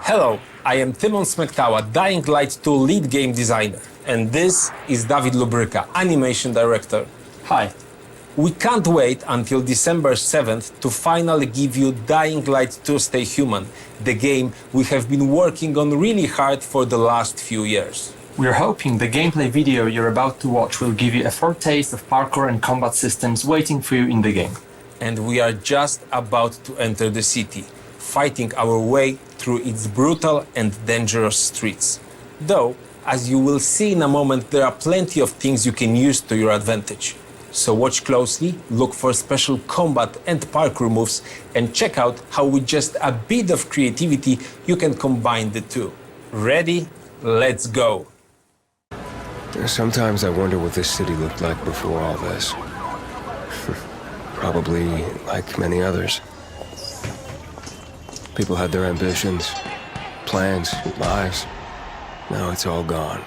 Hello, I am Timon Smektawa, Dying Light 2 lead game designer, and this is David Lubryka, animation director. Hi. We can't wait until December 7th to finally give you Dying Light 2 Stay Human, the game we have been working on really hard for the last few years. We're hoping the gameplay video you're about to watch will give you a foretaste of parkour and combat systems waiting for you in the game. And we are just about to enter the city, fighting our way through its brutal and dangerous streets. Though, as you will see in a moment, there are plenty of things you can use to your advantage. So watch closely, look for special combat and parkour moves, and check out how with just a bit of creativity you can combine the two. Ready? Let's go! Sometimes I wonder what this city looked like before all this. Probably like many others. People had their ambitions, plans, lives. Now it's all gone.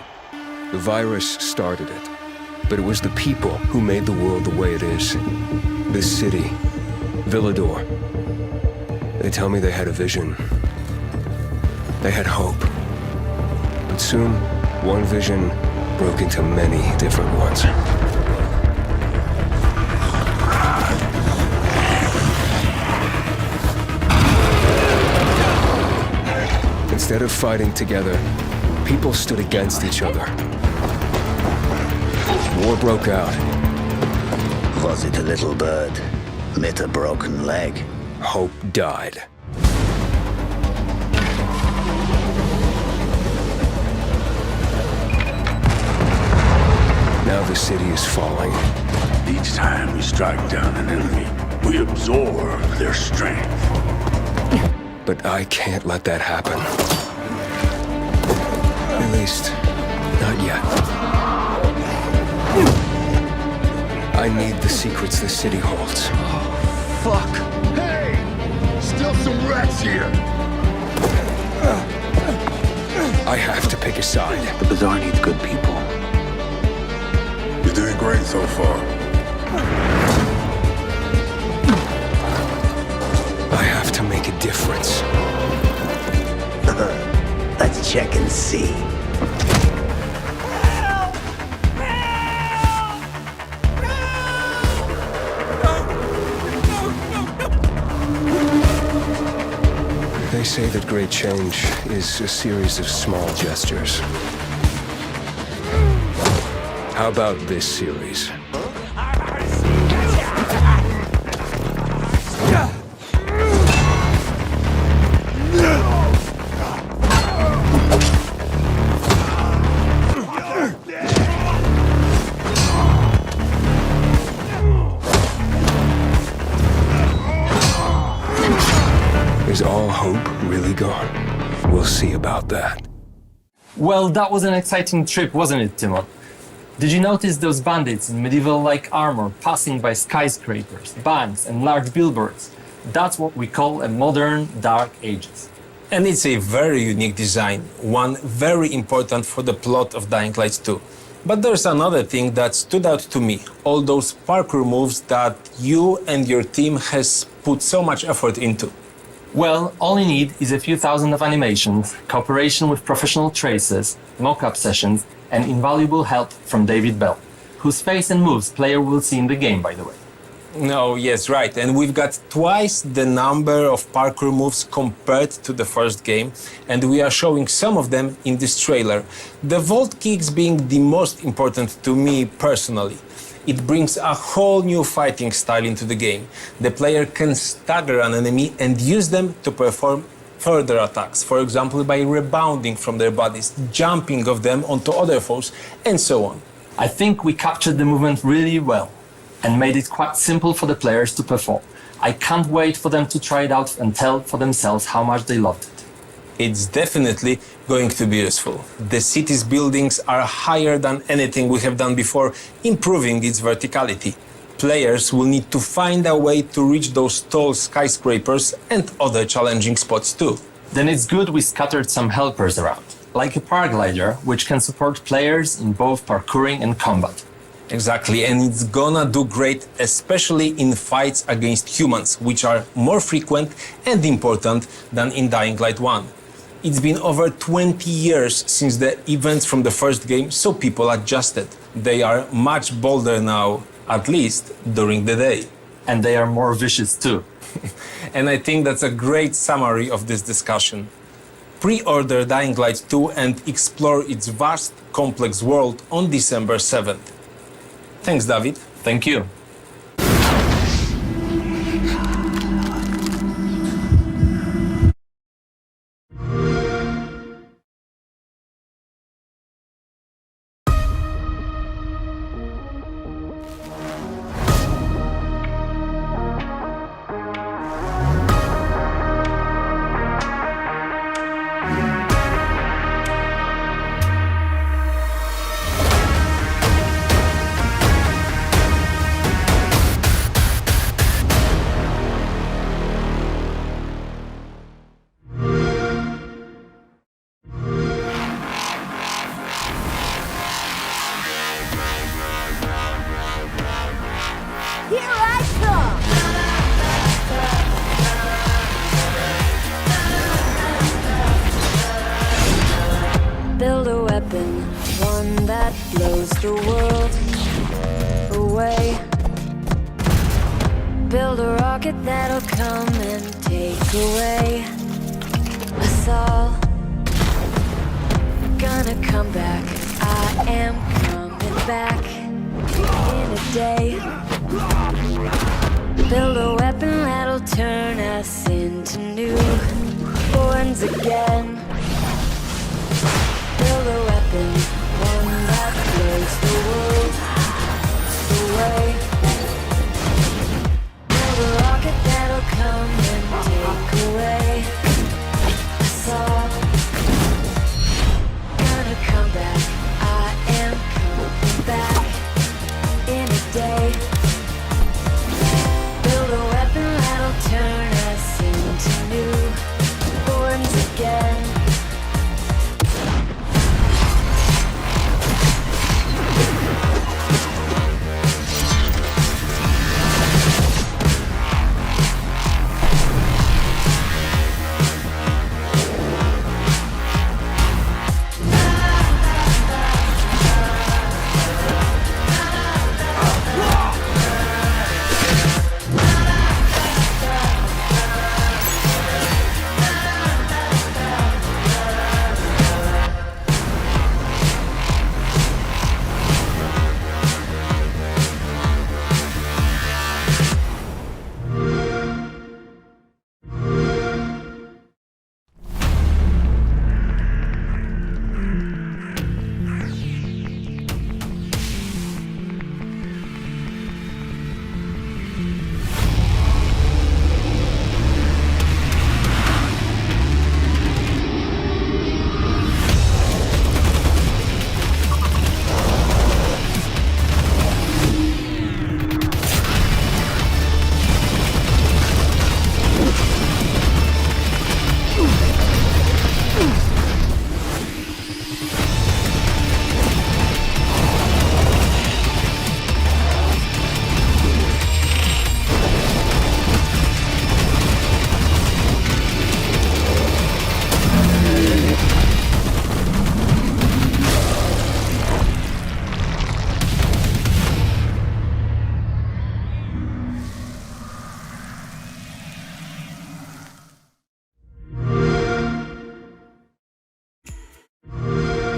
The virus started it, but it was the people who made the world the way it is. This city, Villador. They tell me they had a vision. They had hope. But soon, one vision broke into many different ones. Instead of fighting together, people stood against each other. War broke out. Was it a little bird? Met a broken leg? Hope died. Now the city is falling. Each time we strike down an enemy, we absorb their strength. But I can't let that happen. At least, not yet. I need the secrets the city holds. Fuck! Hey! Still some rats here! I have to pick a side. The Bazaar needs good people. You're doing great so far. I have to make a difference. Let's check and see. They say that great change is a series of small gestures. How about this series? Is all hope really gone? We'll see about that. Well, that was an exciting trip, wasn't it, Timon? Did you notice those bandits in medieval-like armor passing by skyscrapers, banks, and large billboards? That's what we call a modern Dark Ages. And it's a very unique design, one very important for the plot of Dying Light 2. But there's another thing that stood out to me, all those parkour moves that you and your team has put so much effort into. Well, all you need is a few thousand of animations, cooperation with professional tracers, mock-up sessions, and invaluable help from David Bell, whose face and moves player will see in the game, by the way. No, yes, right. And we've got twice the number of parkour moves compared to the first game, and we are showing some of them in this trailer. The vault kicks being the most important to me personally. It brings a whole new fighting style into the game. The player can stagger an enemy and use them to perform further attacks, for example by rebounding from their bodies, jumping off them onto other foes, and so on. I think we captured the movement really well and made it quite simple for the players to perform. I can't wait for them to try it out and tell for themselves how much they loved it. It's definitely going to be useful. The city's buildings are higher than anything we have done before, improving its verticality. Players will need to find a way to reach those tall skyscrapers and other challenging spots too. Then it's good we scattered some helpers around, like a paraglider, which can support players in both parkouring and combat. Exactly, and it's gonna do great, especially in fights against humans, which are more frequent and important than in Dying Light 1. It's been over 20 years since the events from the first game, so people adjusted. They are much bolder now, at least during the day. And they are more vicious too. And I think that's a great summary of this discussion. Pre-order Dying Light 2 and explore its vast, complex world on December 7th. Thanks, David. Thank you. Build a weapon, one that blows the world away. Build a rocket that'll come and take away us all. Gonna come back, I am coming back in a day. Build a weapon that'll turn us into newborns again. Build a weapon, one that blows the world away. Build a rocket that'll come and take away us all. Gonna come back, I am coming back in a day. Build a weapon that'll turn us into newborns again.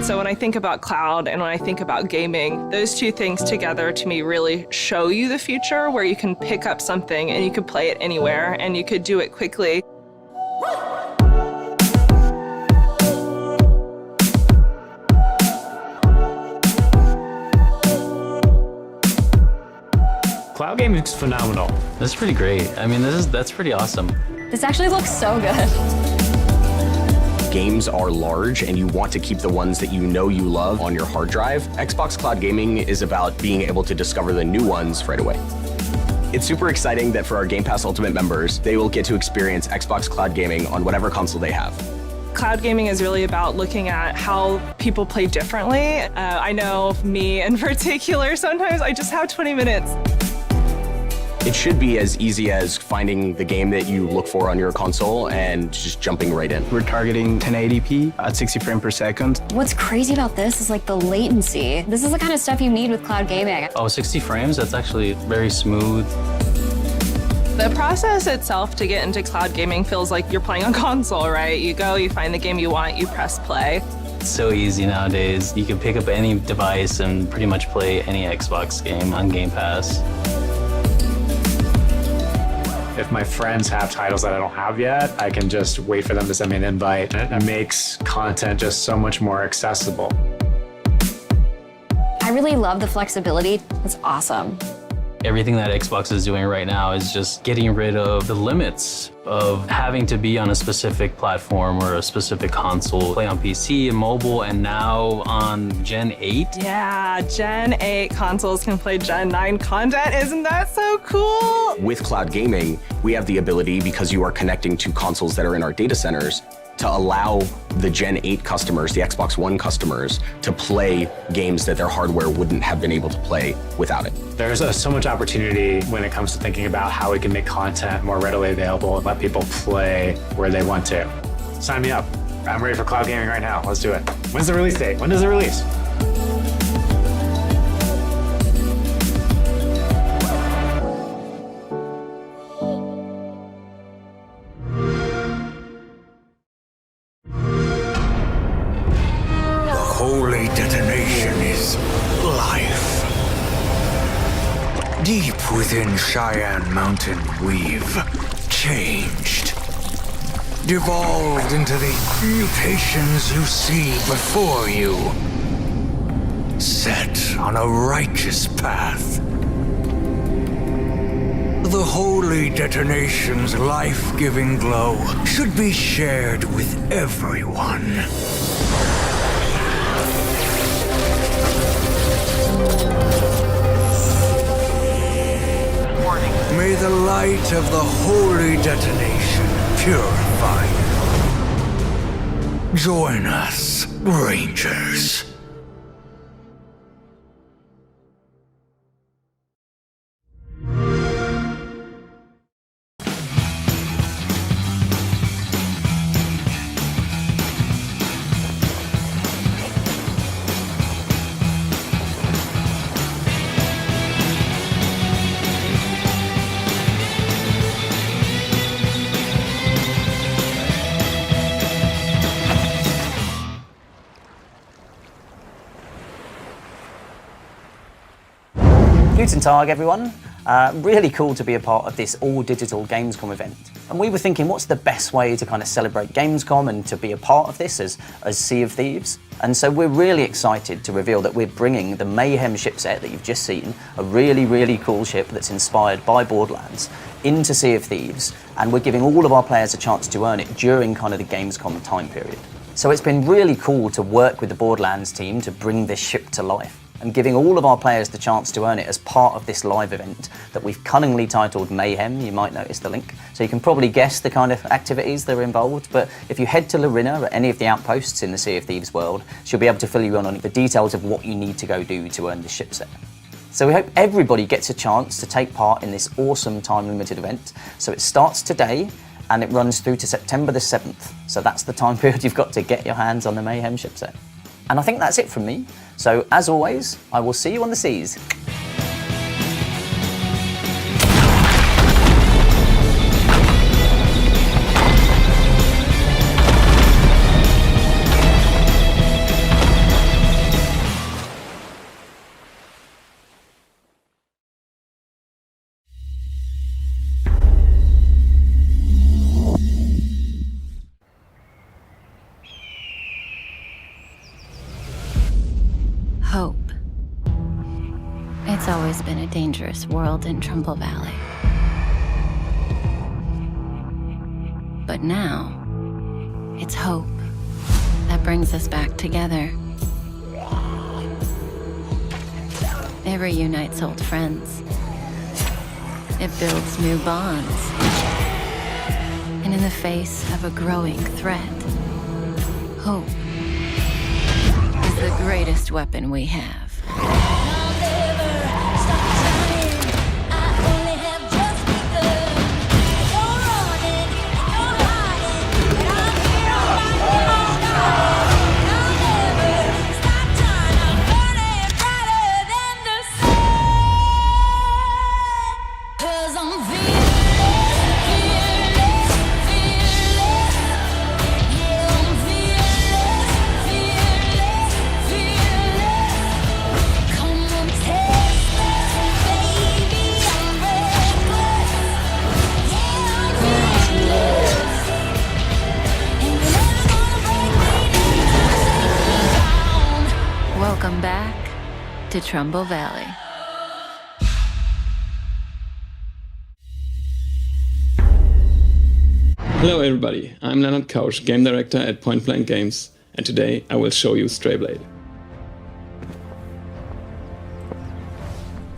So when I think about cloud and when I think about gaming, those two things together to me really show you the future where you can pick up something and you could play it anywhere and you could do it quickly. Cloud gaming is phenomenal. That's pretty great. I mean, that's pretty awesome. This actually looks so good. Games are large and you want to keep the ones that you know you love on your hard drive. Xbox Cloud Gaming is about being able to discover the new ones right away. It's super exciting that for our Game Pass Ultimate members, they will get to experience Xbox Cloud Gaming on whatever console they have. Cloud gaming is really about looking at how people play differently. I know me in particular, sometimes I just have 20 minutes. It should be as easy as finding the game that you look for on your console and just jumping right in. We're targeting 1080p at 60 frames per second. What's crazy about this is like the latency. This is the kind of stuff you need with cloud gaming. Oh, 60 frames? That's actually very smooth. The process itself to get into cloud gaming feels like you're playing on console, right? You go, you find the game you want, you press play. It's so easy nowadays. You can pick up any device and pretty much play any Xbox game on Game Pass. If my friends have titles that I don't have yet, I can just wait for them to send me an invite. It makes content just so much more accessible. I really love the flexibility. It's awesome. Everything that Xbox is doing right now is just getting rid of the limits of having to be on a specific platform or a specific console. Play on PC and mobile, and now on Gen 8. Yeah, Gen 8 consoles can play Gen 9 content. Isn't that so cool? With cloud gaming, we have the ability, because you are connecting to consoles that are in our data centers, to allow the Gen 8 customers, the Xbox One customers, to play games that their hardware wouldn't have been able to play without it. There's so much opportunity when it comes to thinking about how we can make content more readily available and let people play where they want to. Sign me up. I'm ready for cloud gaming right now. Let's do it. When's the release date? When does it release? Holy detonation is life. Deep within Cheyenne Mountain, we've changed. Devolved into the mutations you see before you. Set on a righteous path. The holy detonation's life-giving glow should be shared with everyone. May the light of the holy detonation purify you. Join us, Rangers. Guten Tag, everyone. Really cool to be a part of this all-digital Gamescom event. And we were thinking, what's the best way to kind of celebrate Gamescom and to be a part of this as Sea of Thieves? And so we're really excited to reveal that we're bringing the Mayhem ship set that you've just seen, a really, really cool ship that's inspired by Borderlands, into Sea of Thieves. And we're giving all of our players a chance to earn it during kind of the Gamescom time period. So it's been really cool to work with the Borderlands team to bring this ship to life, and giving all of our players the chance to earn it as part of this live event that we've cunningly titled Mayhem. You might notice the link. So you can probably guess the kind of activities that are involved, but if you head to Larina at any of the outposts in the Sea of Thieves world, she'll be able to fill you in on the details of what you need to go do to earn the ship set. So we hope everybody gets a chance to take part in this awesome time-limited event. So it starts today, and it runs through to September the 7th. So that's the time period you've got to get your hands on the Mayhem ship set. And I think that's it from me. So, as always, I will see you on the seas. Hope. It's always been a dangerous world in Trumbull Valley. But now, it's hope that brings us back together. It reunites old friends. It builds new bonds. And in the face of a growing threat, hope is the greatest weapon we have. I'll never stop trying. I only have to Trumbull Valley. Hello everybody, I'm Leonard Kausch, game director at Point Blank Games, and today I will show you Strayblade.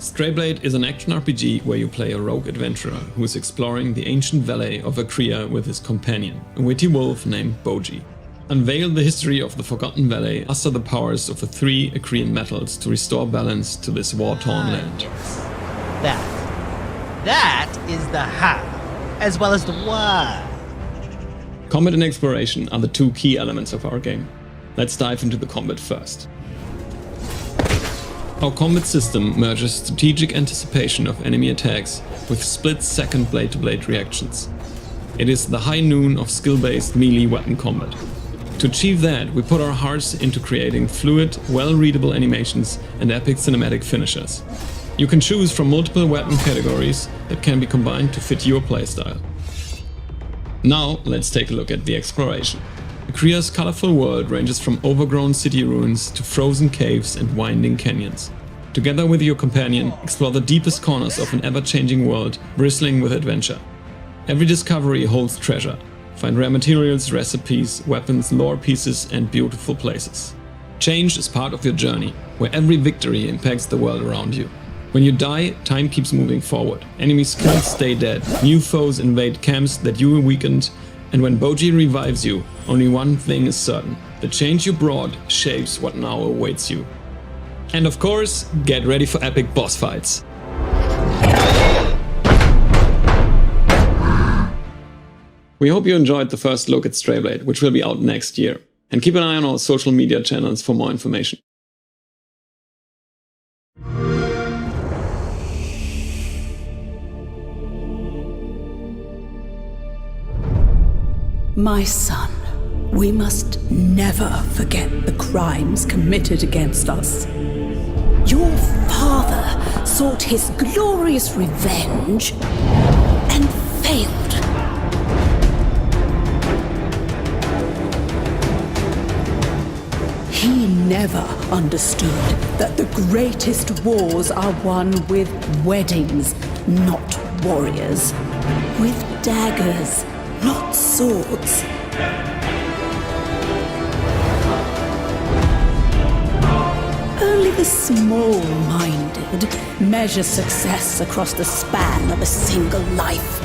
Strayblade is an action RPG where you play a rogue adventurer who is exploring the ancient valley of Akria with his companion, a witty wolf named Boji. Unveil the history of the Forgotten Valley, muster the powers of the 3 Akrian metals to restore balance to this war-torn land. That is the how, as well as the why. Combat and exploration are the 2 key elements of our game. Let's dive into the combat first. Our combat system merges strategic anticipation of enemy attacks with split-second blade-to-blade reactions. It is the high noon of skill-based melee weapon combat. To achieve that, we put our hearts into creating fluid, well-readable animations and epic cinematic finishers. You can choose from multiple weapon categories that can be combined to fit your playstyle. Now, let's take a look at the exploration. Akria's colorful world ranges from overgrown city ruins to frozen caves and winding canyons. Together with your companion, explore the deepest corners of an ever-changing world bristling with adventure. Every discovery holds treasure. Find rare materials, recipes, weapons, lore pieces, and beautiful places. Change is part of your journey, where every victory impacts the world around you. When you die, time keeps moving forward. Enemies can't stay dead, new foes invade camps that you weakened, and when Boji revives you, only one thing is certain. The change you brought shapes what now awaits you. And of course, get ready for epic boss fights. We hope you enjoyed the first look at Strayblade, which will be out next year. And keep an eye on our social media channels for more information. My son, we must never forget the crimes committed against us. Your father sought his glorious revenge and failed. He never understood that the greatest wars are won with weddings, not warriors. With daggers, not swords. Only the small-minded measure success across the span of a single life.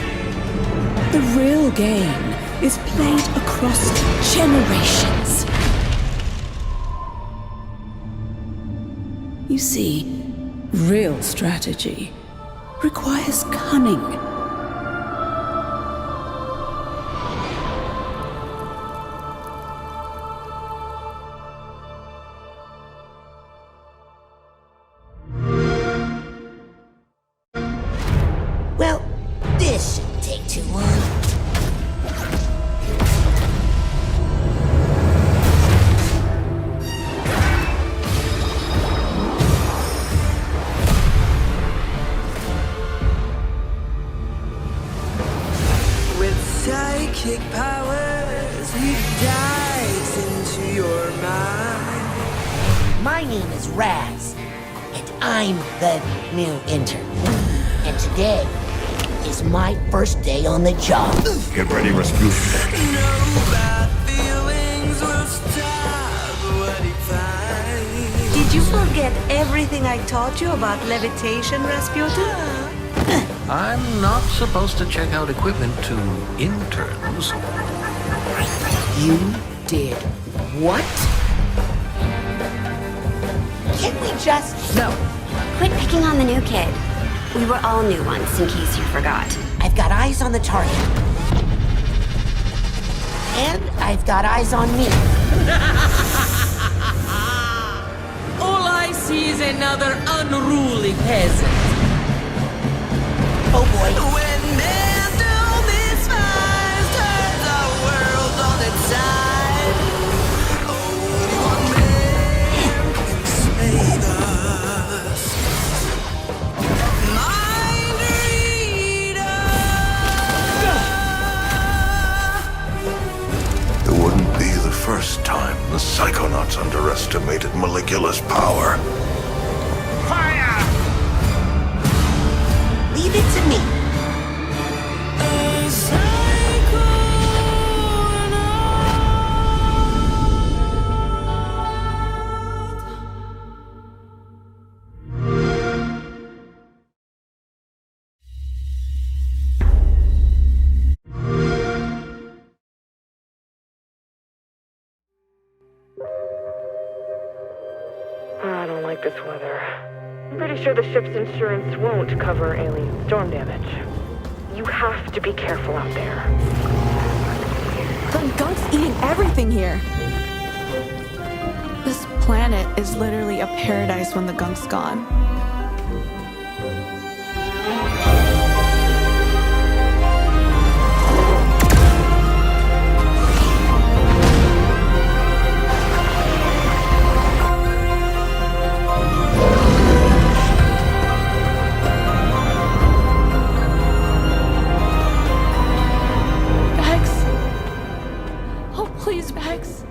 The real game is played across generations. You see, real strategy requires cunning. Well, this shouldn't take too long. Psychic powers, he dives into your mind. My name is Raz, and I'm the new intern. And today is my first day on the job. Get ready, Rasputin. No bad feelings will stop what he finds. Did you forget everything I taught you about levitation, Rasputin? I'm not supposed to check out equipment to interns. You did what? Can't we just... No. Quit picking on the new kid. We were all new once, in case you forgot. I've got eyes on the target. And I've got eyes on me. All I see is another unruly peasant. Oh boy. When man through these fires turns our world on its side, only one man can save us. Mind reader. It wouldn't be the first time the Psychonauts underestimated Maligula's power. this weather. I'm pretty sure the ship's insurance won't cover alien storm damage. You have to be careful out there. The gunk's eating everything here. This planet is literally a paradise when the gunk's gone. Please, Bex.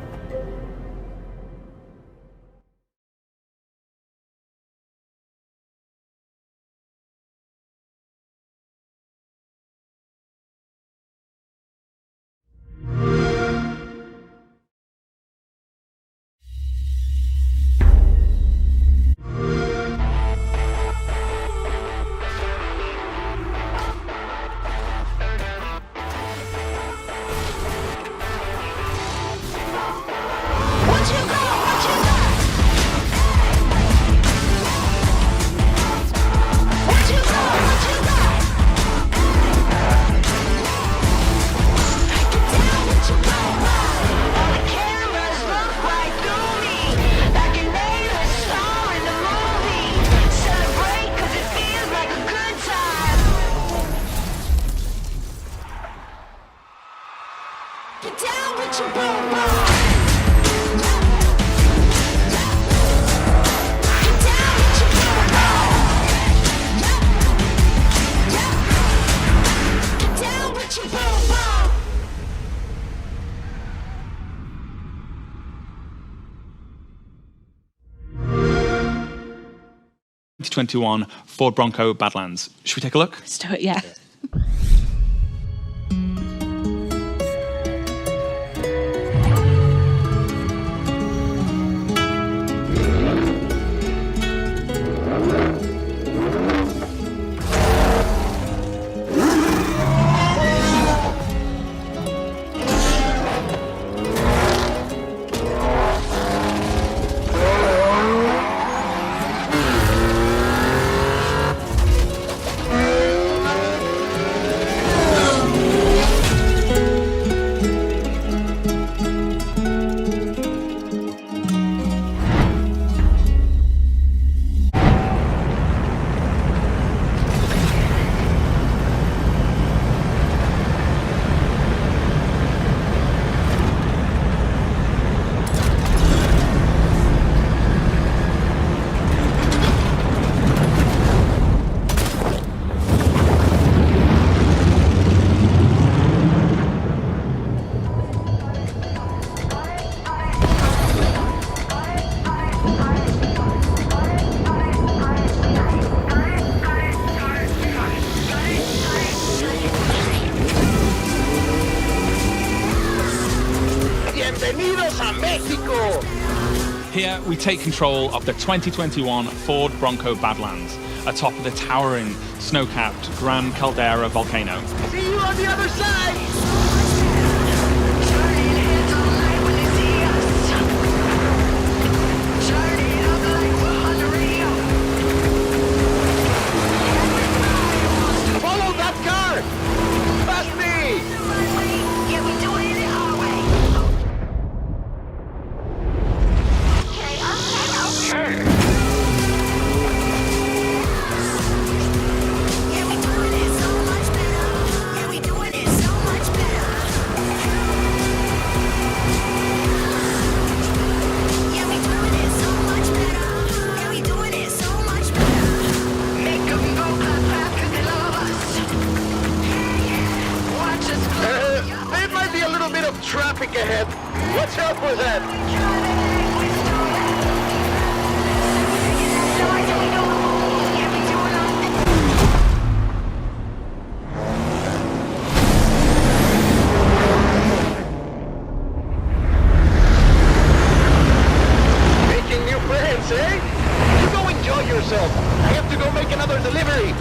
...2021 Ford Bronco Badlands. Should we take a look? Let's do it, yeah. Here we take control of the 2021 Ford Bronco Badlands, atop of the towering, snow-capped Gran Caldera volcano. See you on the other side! Follow that car! Past me! Yeah, we do it our way. Okay. Yeah, we doing it so much better. Yeah, we doing it so much better. Yeah, we doing it so much better. Yeah, we doing it so much better. Make them go clap clap 'cause they love us. Watch us go. There might be a little bit of traffic ahead. Watch out for that. Making new friends, eh? You go enjoy yourself. I have to go make another delivery.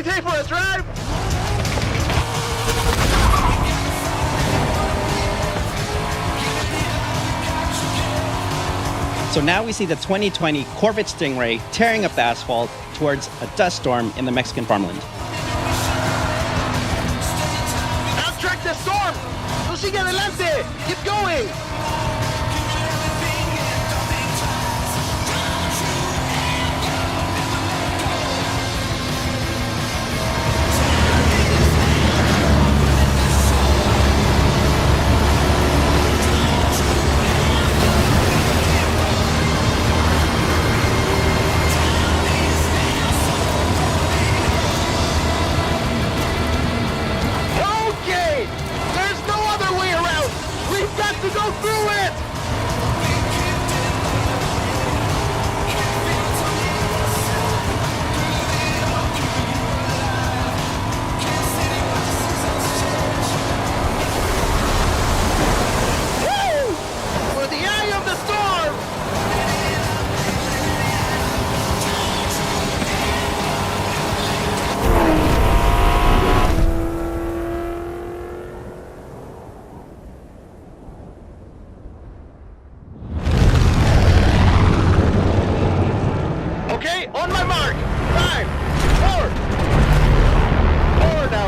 we take for a drive? So now we see the 2020 Corvette Stingray tearing up the asphalt towards a dust storm in the Mexican farmland. Outtrack the storm! No sigue adelante! Keep going!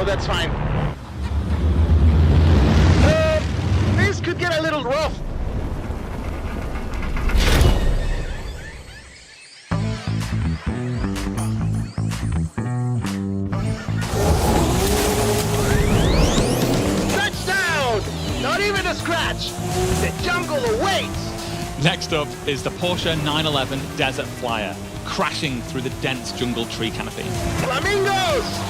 That's fine. This could get a little rough. Touchdown! Not even a scratch. The jungle awaits. Next up is the Porsche 911 Desert Flyer, crashing through the dense jungle tree canopy. Flamingos!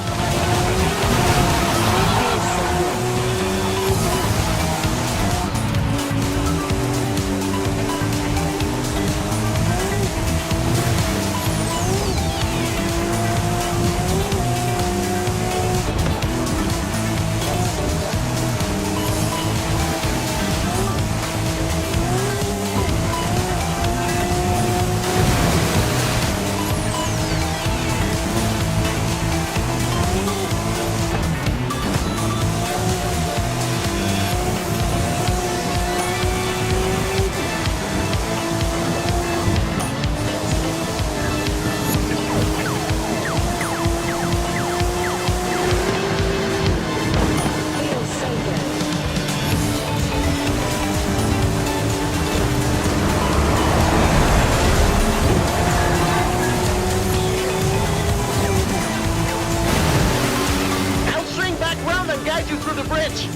You through the bridge.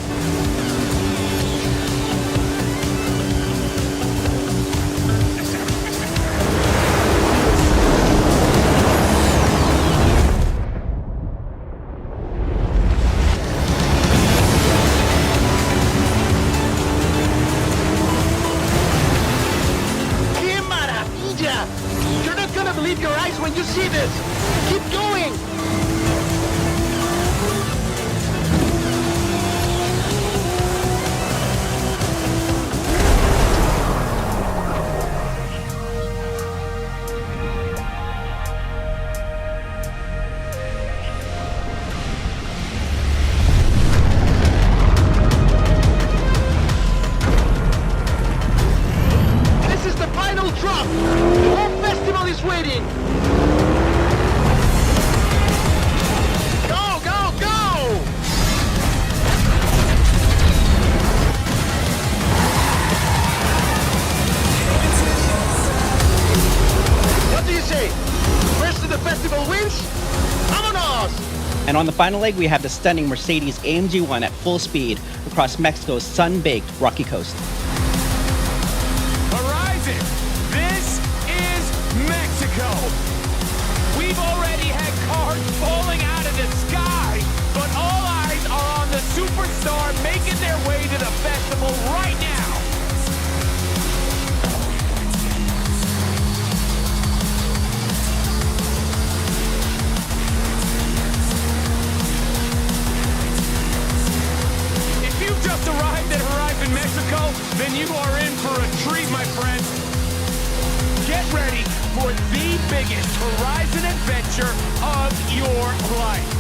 ¡Qué maravilla! You're not gonna believe your eyes when you see this. Keep going. Drop! The whole festival is waiting! Go, go, go! What do you say? First to the festival wins? Vámonos! And on the final leg, we have the stunning Mercedes AMG 1 at full speed across Mexico's sun-baked rocky coast. Mexico! We've already had cars falling out of the sky, but all eyes are on the superstar making their way to the festival right now! If you've just arrived at Horizon Mexico, then you are in for a treat, my friend. Get ready for the biggest Horizon adventure of your life.